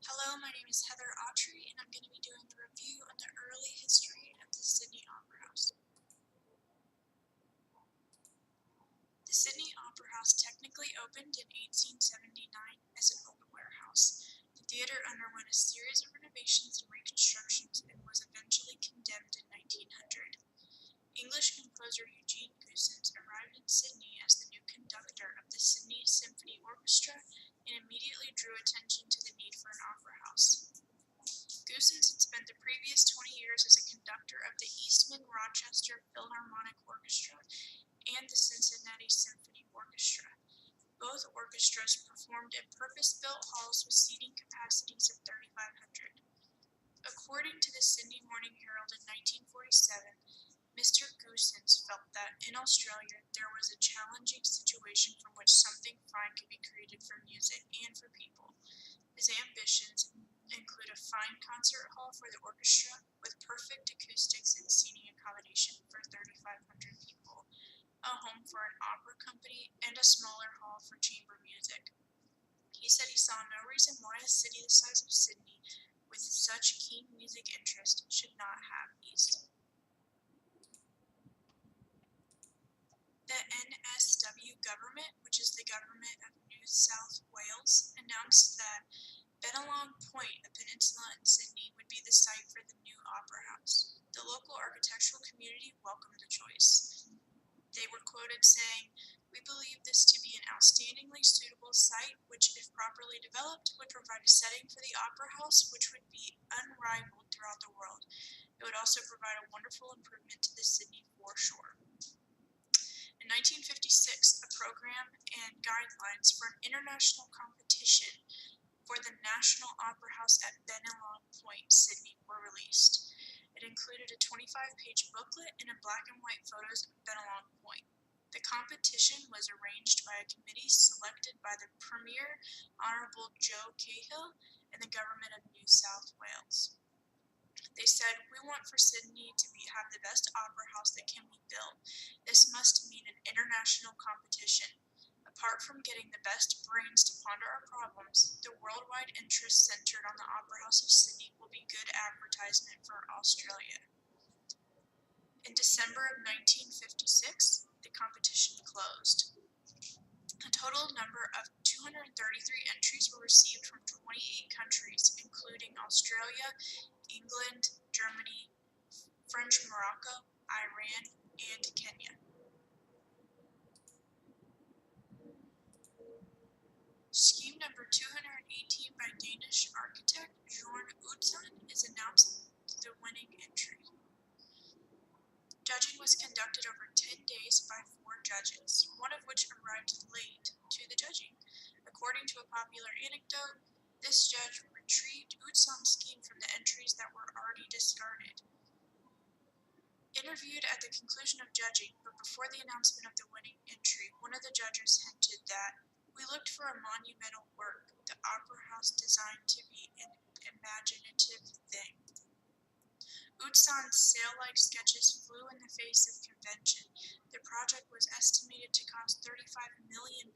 Hello, my name is Heather Autry, and I'm going to be doing a review on the early history of the Sydney Opera House. The Sydney Opera House technically opened in 1879 as an open warehouse. The theatre underwent a series of renovations and reconstructions and was eventually condemned in 1900. English composer Eugene Goossens arrived in Sydney as the new conductor of the Sydney Symphony Orchestra and immediately drew attention to the need for an opera house. Goossens had spent the previous 20 years as a conductor of the Eastman Rochester Philharmonic Orchestra and the Cincinnati Symphony Orchestra. Both orchestras performed in purpose-built halls with seating capacities of 3,500. According to the Sydney Morning Herald in 1947, Mr. Goossens felt that in Australia there was a challenging situation from which something fine could be created for music and for people. His ambitions include a fine concert hall for the orchestra with perfect acoustics and seating accommodation for 3,500 people, a home for an opera company, and a smaller hall for chamber music. He said he saw no reason why a city the size of Sydney, with such keen music interest, should not have these. The NSW government, which is the government of New South Wales, announced that Bennelong Point, a peninsula in Sydney, would be the site for the new opera house. The local architectural community welcomed the choice. They were quoted saying, "We believe this to be an outstandingly suitable site which, if properly developed, would provide a setting for the opera house which would be unrivaled throughout the world. It would also provide a wonderful improvement to the Sydney foreshore." In 1956, a program and guidelines for an international competition for the National Opera House at Bennelong Point, Sydney, were released. It included a 25-page booklet and black and white photos of Bennelong Point. The competition was arranged by a committee selected by the Premier, Honourable Joe Cahill, and the Government of New South Wales. They said, "We want for Sydney to have the best opera house that can be built. This must mean an international competition. Apart from getting the best brains to ponder our problems, the worldwide interest centered on the Opera House of Sydney will be good advertisement for Australia." In December of 1956, the competition closed. A total number of 233 entries were received from 28 countries, including Australia, England, Germany, French Morocco, Iran, and Kenya. Scheme number 218 by Danish architect Bjørn Utzon is announced the winning entry. Judging was conducted over 10 days by 4 judges, one of which arrived late to the judging. According to a popular anecdote, this judge retrieved Utzon's scheme from the entries that were already discarded. Interviewed at the conclusion of judging, but before the announcement of the winning entry, one of the judges hinted that, "We looked for a monumental work, the opera house designed to be an imaginative thing." Utzon's sail-like sketches flew in the face of convention. The project was estimated to cost £35 million.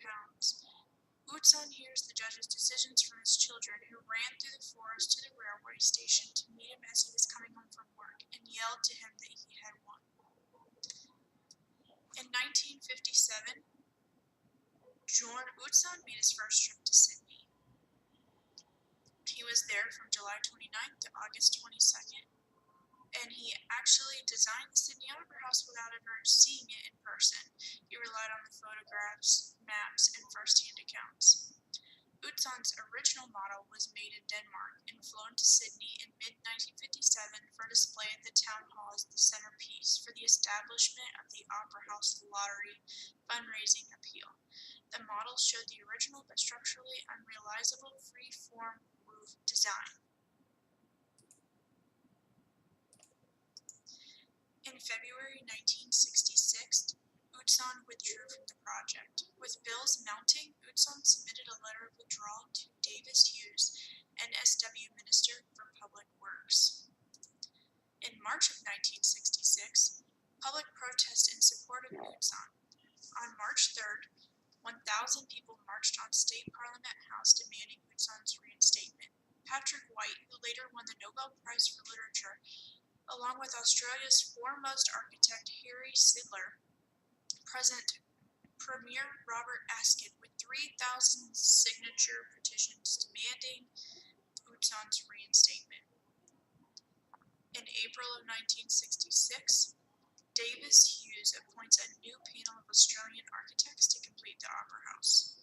Utzon hears the judge's decisions from his children, who ran through the forest to the railway station to meet him as he was coming home from work, and yelled to him that he had won. In 1957, Bjørn Utzon made his first trip to Sydney. He was there from July 29th to August 22nd, and he actually designed the Sydney Opera House without ever seeing it in person. He relied on the photographs, maps, and first-hand accounts. Utzon's original model was made in Denmark and flown to Sydney in mid-1957 for display at the town hall as the centerpiece for the establishment of the Opera House Lottery fundraising appeal. The model showed the original but structurally unrealizable free-form roof design. In February 1966, Utzon withdrew from the project. With bills mounting, Utzon submitted a letter of withdrawal to Davis Hughes, NSW Minister for Public Works. In March of 1966, public protest in support of Utzon. On March 3rd, 1,000 people marched on State Parliament House demanding Utzon's reinstatement. Patrick White, who later won the Nobel Prize for Literature, along with Australia's foremost architect Harry Sidler, present Premier Robert Askin with 3,000 signature petitions demanding Utzon's reinstatement. In April of 1966, Davis Hughes appoints a new panel of Australian architects to complete the Opera House.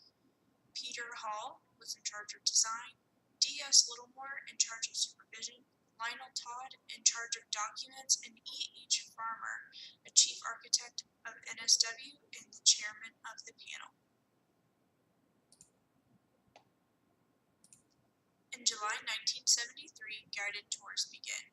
Peter Hall was in charge of design, D.S. Littlemore in charge of supervision, Lionel Todd in charge of documents, and E.H. Farmer, a chief architect of NSW and the chairman of the panel. In July 1973, guided tours began.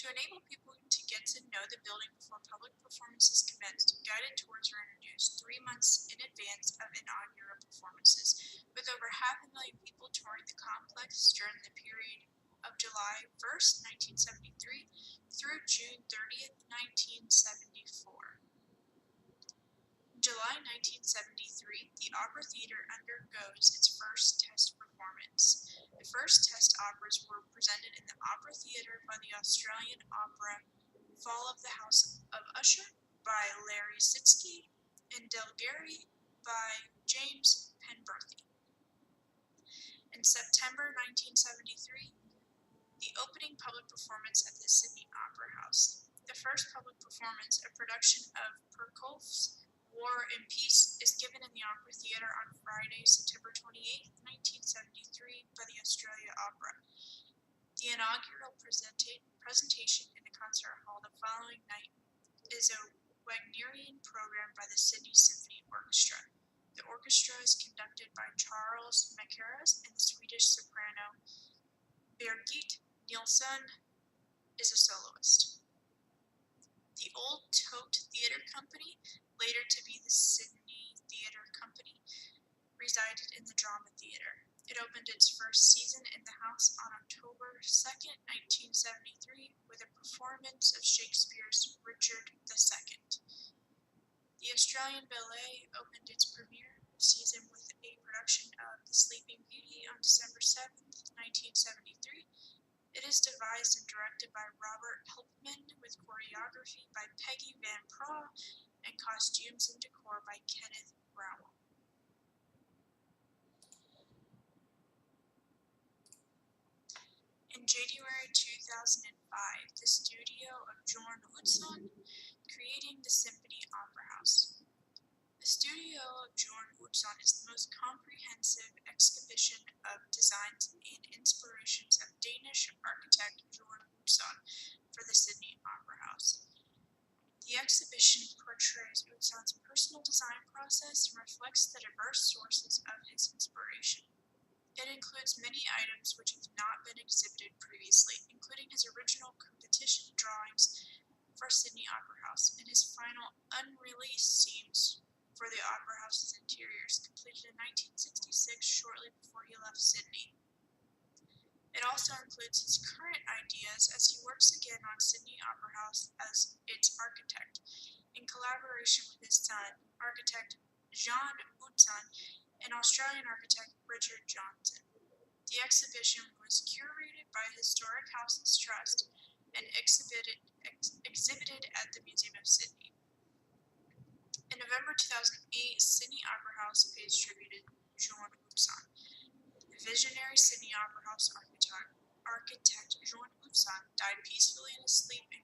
To enable people to get to know the building before public performances commenced, guided tours were introduced 3 months in advance of inaugural performances, with over 500,000 people touring the complex during the period of July 1st, 1973 through June 30th, 1974. In July 1973, the Opera Theatre undergoes its first test performance. The first test operas were presented in the Opera Theatre by the Australian Opera Fall of the House of Usher by Larry Sitzky and Delgary by James Penberthy. In September 1973, the opening public performance at the Sydney Opera House. The first public performance, a production of Prokofie's War and Peace, is given in the Opera Theatre on Friday, September 28, 1973 by the Australia Opera. The inaugural presentation in the concert hall the following night is a Wagnerian program by the Sydney Symphony Orchestra. The orchestra is conducted by Charles Mackerras, and the Swedish soprano Birgit Nilsson is a soloist. The Old Tote Theatre Company, later to be the Sydney Theatre Company, resided in the Drama Theatre. It opened its first season in the house on October 2nd, 1973, with a performance of Shakespeare's Richard II. The Australian Ballet opened its premiere season with a production of The Sleeping Beauty on December 7th, 1973. It is devised and directed by Robert Helpman, with choreography by Peggy Van Praagh and costumes and decor by Kenneth Rowell. In January 2005, the studio of Bjorn Utzon, creating the Symphony Opera House. The studio of Bjorn Utzon is the most comprehensive exhibition of designs and inspirations of Danish architect Bjorn Utzon for the Sydney Opera House. The exhibition portrays Utzon's personal design process and reflects the diverse sources of his inspiration. It includes many items which have not been exhibited previously, including his original competition drawings for Sydney Opera House and his final unreleased scenes for the Opera House's interiors, completed in 1966, shortly before he left Sydney. It also includes his current ideas as he works again on Sydney Opera House as its architect, in collaboration with his son, architect Jean Utzon, and Australian architect Richard Johnson. The exhibition was curated by Historic Houses Trust and exhibited at the Museum of Sydney. In November 2008, Sydney Opera House pays tribute to Bjorn Utzon. The visionary Sydney Opera House architect Bjorn Utzon died peacefully in his sleep in